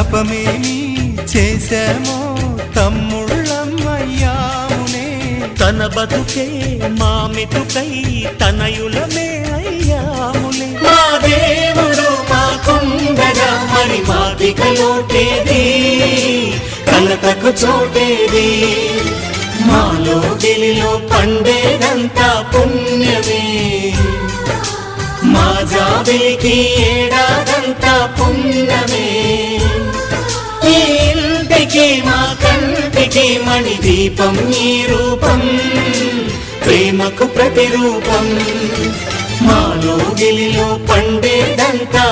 తపమేమి చేశామో తమ్ముళ్ళమయ్యామునే. తన బతుకే మా మెతుకై తనయులమే అయ్యాములే. మా దేవుడు మాకుండగా మరి మాదిక లోటేది, కలతకు చోటేది. మాలో గిలిలో పండేదంతా పుణ్యమే, మా జాబిలికి ఏడాదంతా పుణ్యమే. ఈ ఇంటికి మా కంటికి మణి దీపం ఈ రూపం, ప్రేమకు ప్రతిరూపం. మాలో గిలిలో పండేదంతా